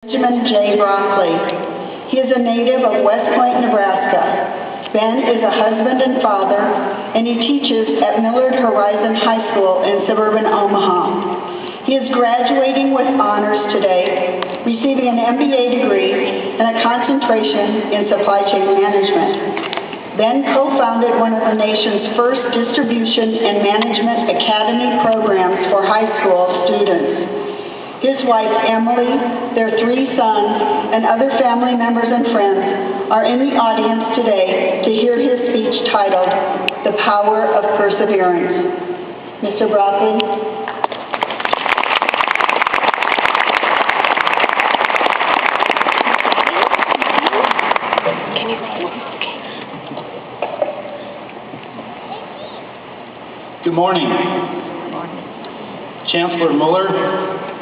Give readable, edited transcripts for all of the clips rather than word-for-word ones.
Benjamin J. Broccoli. He is a native of West Point, Nebraska. Ben is a husband and father, and he teaches at Millard Horizon High School in suburban Omaha. He is graduating with honors today, receiving an MBA degree and a concentration in supply chain management. Ben co-founded one of the nation's first distribution and management academy programs for high school students. His wife, Emily, their 3 sons, and other family members and friends are in the audience today to hear his speech titled, The Power of Perseverance. Mr. Broccoli. Good morning. Chancellor Mueller,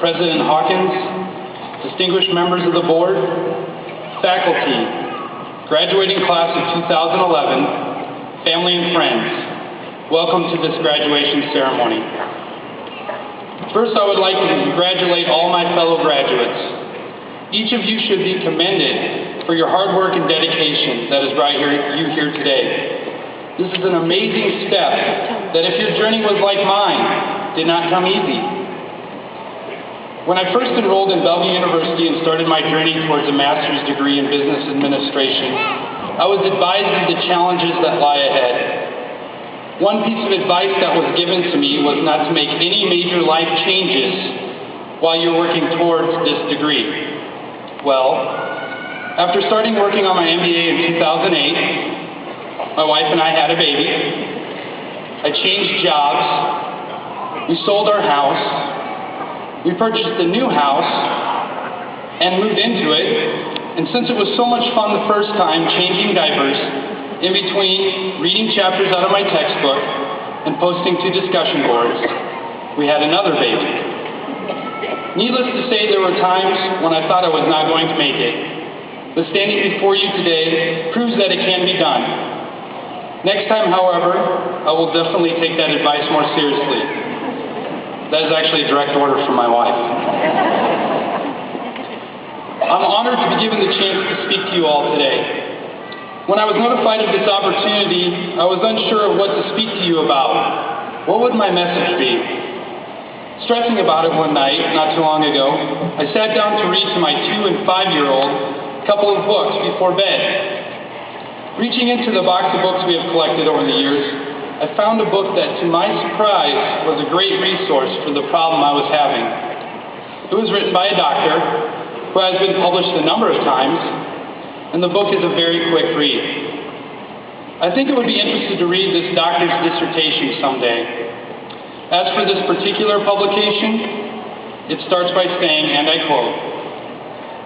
President Hawkins, distinguished members of the board, faculty, graduating class of 2011, family and friends, welcome to this graduation ceremony. First, I would like to congratulate all my fellow graduates. Each of you should be commended for your hard work and dedication that has brought you here today. This is an amazing step that, if your journey was like mine, did not come easy. When I first enrolled in Bellevue University and started my journey towards a master's degree in business administration, I was advised of the challenges that lie ahead. One piece of advice that was given to me was not to make any major life changes while you're working towards this degree. Well, after starting working on my MBA in 2008, my wife and I had a baby. I changed jobs. We sold our house. We purchased a new house and moved into it, and since it was so much fun the first time changing diapers, in between reading chapters out of my textbook and posting to discussion boards, we had another baby. Needless to say, there were times when I thought I was not going to make it, but standing before you today proves that it can be done. Next time, however, I will definitely take that advice more seriously. That is actually a direct order from my wife. I'm honored to be given the chance to speak to you all today. When I was notified of this opportunity, I was unsure of what to speak to you about. What would my message be? Stressing about it one night, not too long ago, I sat down to read to my 2- and 5-year-old a couple of books before bed. Reaching into the box of books we have collected over the years, I found a book that, to my surprise, was a great resource for the problem I was having. It was written by a doctor who has been published a number of times, and the book is a very quick read. I think it would be interesting to read this doctor's dissertation someday. As for this particular publication, it starts by saying, and I quote,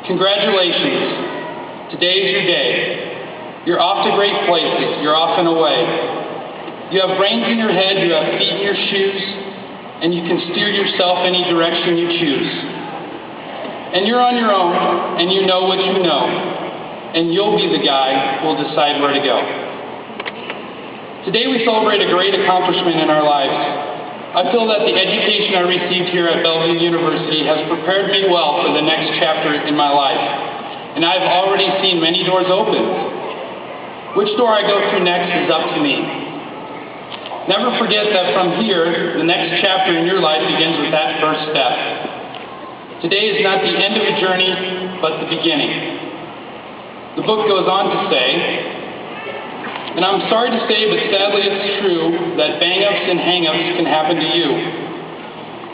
"Congratulations, today is your day. You're off to great places, you're off and away. You have brains in your head, you have feet in your shoes, and you can steer yourself any direction you choose. And you're on your own, and you know what you know, and you'll be the guy who will decide where to go." Today we celebrate a great accomplishment in our lives. I feel that the education I received here at Bellevue University has prepared me well for the next chapter in my life, and I've already seen many doors open. Which door I go through next is up to me. Never forget that from here, the next chapter in your life begins with that first step. Today is not the end of a journey, but the beginning. The book goes on to say, and I'm sorry to say, but sadly it's true, that bang-ups and hang-ups can happen to you.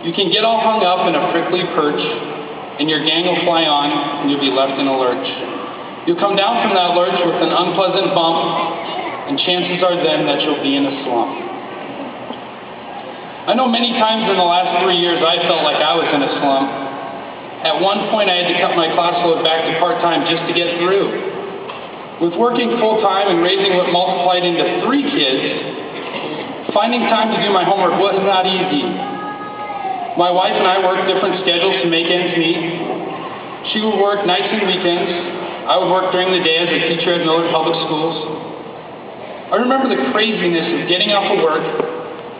You can get all hung up in a prickly perch, and your gang will fly on, and you'll be left in a lurch. You'll come down from that lurch with an unpleasant bump, and chances are then that you'll be in a slump. I know many times in the last 3 years I felt like I was in a slump. At one point I had to cut my class load back to part-time just to get through. With working full-time and raising what multiplied into 3 kids, finding time to do my homework was not easy. My wife and I worked different schedules to make ends meet. She would work nights and weekends. I would work during the day as a teacher at Millard Public Schools. I remember the craziness of getting off of work,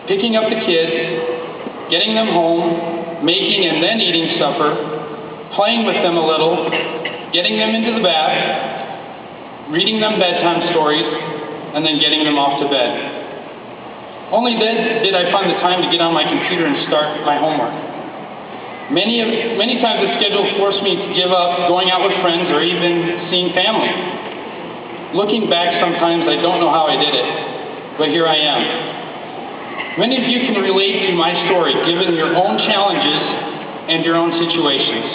picking up the kids, getting them home, making and then eating supper, playing with them a little, getting them into the bath, reading them bedtime stories, and then getting them off to bed. Only then did I find the time to get on my computer and start my homework. Many times the schedule forced me to give up going out with friends or even seeing family. Looking back, sometimes I don't know how I did it, but here I am. Many of you can relate to my story, given your own challenges and your own situations.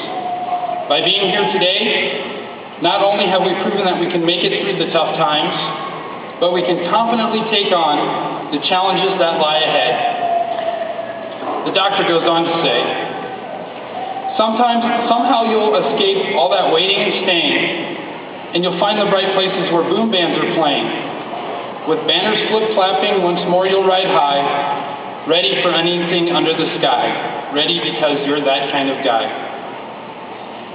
By being here today, not only have we proven that we can make it through the tough times, but we can confidently take on the challenges that lie ahead. The doctor goes on to say, somehow you'll escape all that waiting and staying, and you'll find the bright places where boom bands are playing. With banners flip-flapping, once more you'll ride high, ready for anything under the sky, ready because you're that kind of guy.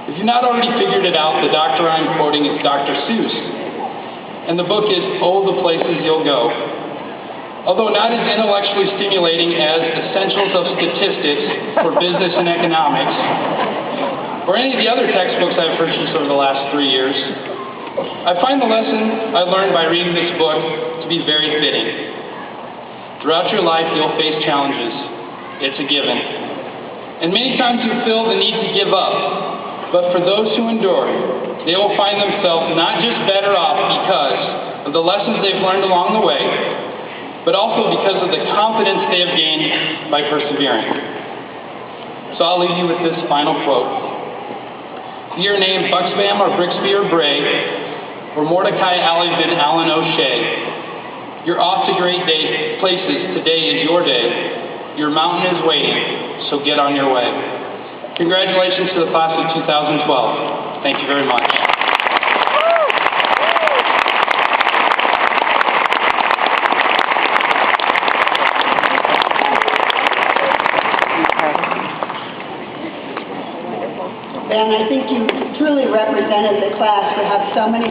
If you've not already figured it out, the doctor I'm quoting is Dr. Seuss, and the book is Oh, the Places You'll Go. Although not as intellectually stimulating as Essentials of Statistics for Business and Economics, or any of the other textbooks I've purchased over the last 3 years, I find the lesson I learned by reading this book to be very fitting. Throughout your life, you'll face challenges. It's a given. And many times you feel the need to give up. But for those who endure, they will find themselves not just better off because of the lessons they've learned along the way, but also because of the confidence they have gained by persevering. So I'll leave you with this final quote. Be your name Buxbaum or Brixby or Bray, or Mordecai Alleyvin Allen O'Shea. You're off to great places. Today is your day. Your mountain is waiting, so get on your way. Congratulations to the class of 2012. Thank you very much. Ben, I think you truly represented the class to have so many